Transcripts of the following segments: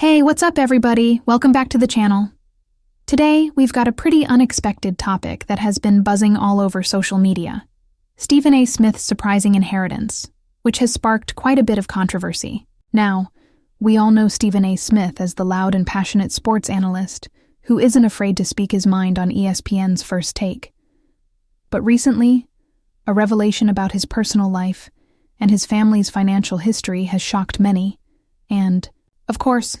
Hey, what's up everybody? Welcome back to the channel. Today, we've got a pretty unexpected topic that has been buzzing all over social media. Stephen A. Smith's surprising inheritance, which has sparked quite a bit of controversy. Now, we all know Stephen A. Smith as the loud and passionate sports analyst who isn't afraid to speak his mind on ESPN's First Take. But recently, a revelation about his personal life and his family's financial history has shocked many, and, of course,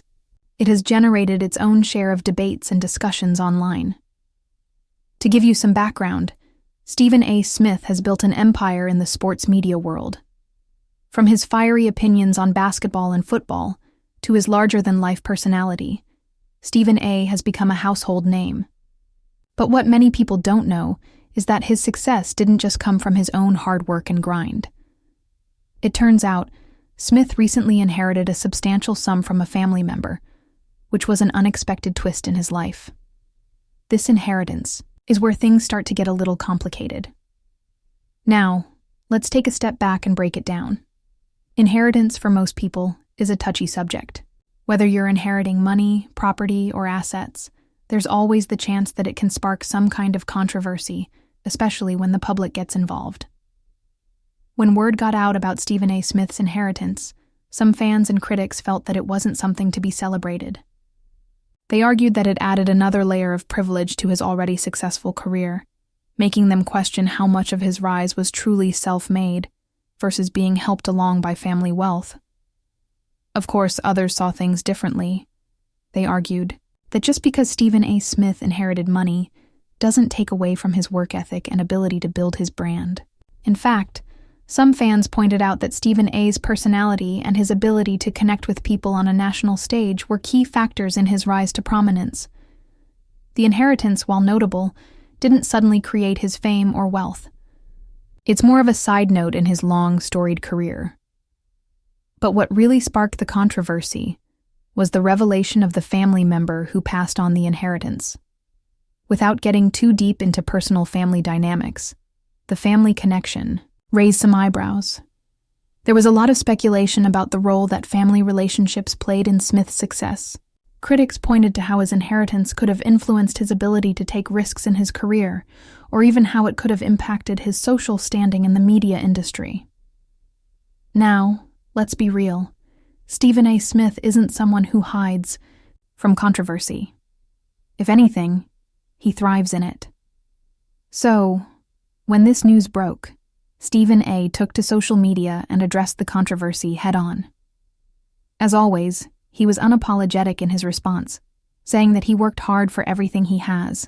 it has generated its own share of debates and discussions online. To give you some background, Stephen A. Smith has built an empire in the sports media world. From his fiery opinions on basketball and football to his larger-than-life personality, Stephen A. has become a household name. But what many people don't know is that his success didn't just come from his own hard work and grind. It turns out, Smith recently inherited a substantial sum from a family member, which was an unexpected twist in his life. This inheritance is where things start to get a little complicated. Now, let's take a step back and break it down. Inheritance for most people is a touchy subject. Whether you're inheriting money, property, or assets, there's always the chance that it can spark some kind of controversy, especially when the public gets involved. When word got out about Stephen A. Smith's inheritance, some fans and critics felt that it wasn't something to be celebrated. They argued that it added another layer of privilege to his already successful career, making them question how much of his rise was truly self-made versus being helped along by family wealth. Of course, others saw things differently. They argued that just because Stephen A. Smith inherited money doesn't take away from his work ethic and ability to build his brand. In fact, some fans pointed out that Stephen A.'s personality and his ability to connect with people on a national stage were key factors in his rise to prominence. The inheritance, while notable, didn't suddenly create his fame or wealth. It's more of a side note in his long, storied career. But what really sparked the controversy was the revelation of the family member who passed on the inheritance. Without getting too deep into personal family dynamics, the family connection raised some eyebrows. There was a lot of speculation about the role that family relationships played in Smith's success. Critics pointed to how his inheritance could have influenced his ability to take risks in his career, or even how it could have impacted his social standing in the media industry. Now, let's be real. Stephen A. Smith isn't someone who hides from controversy. If anything, he thrives in it. So, when this news broke, Stephen A. took to social media and addressed the controversy head-on. As always, he was unapologetic in his response, saying that he worked hard for everything he has,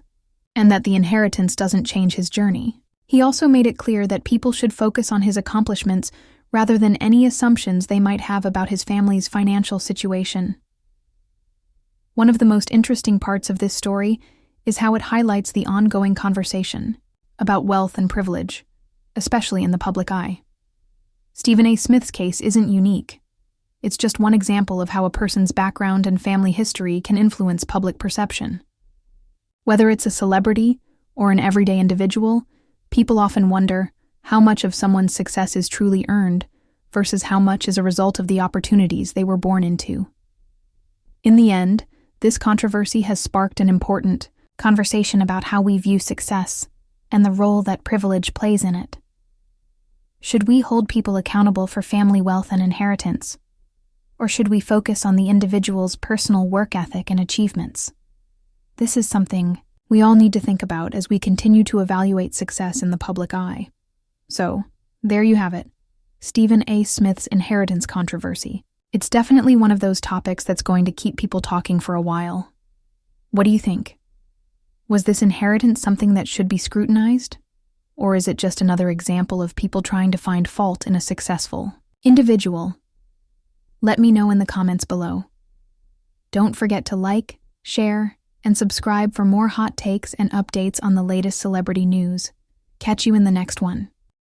and that the inheritance doesn't change his journey. He also made it clear that people should focus on his accomplishments rather than any assumptions they might have about his family's financial situation. One of the most interesting parts of this story is how it highlights the ongoing conversation about wealth and privilege, especially in the public eye. Stephen A. Smith's case isn't unique. It's just one example of how a person's background and family history can influence public perception. Whether it's a celebrity or an everyday individual, people often wonder how much of someone's success is truly earned versus how much is a result of the opportunities they were born into. In the end, this controversy has sparked an important conversation about how we view success and the role that privilege plays in it. Should we hold people accountable for family wealth and inheritance? Or should we focus on the individual's personal work ethic and achievements? This is something we all need to think about as we continue to evaluate success in the public eye. So, there you have it, Stephen A. Smith's inheritance controversy. It's definitely one of those topics that's going to keep people talking for a while. What do you think? Was this inheritance something that should be scrutinized? Or is it just another example of people trying to find fault in a successful individual? Let me know in the comments below. Don't forget to like, share, and subscribe for more hot takes and updates on the latest celebrity news. Catch you in the next one.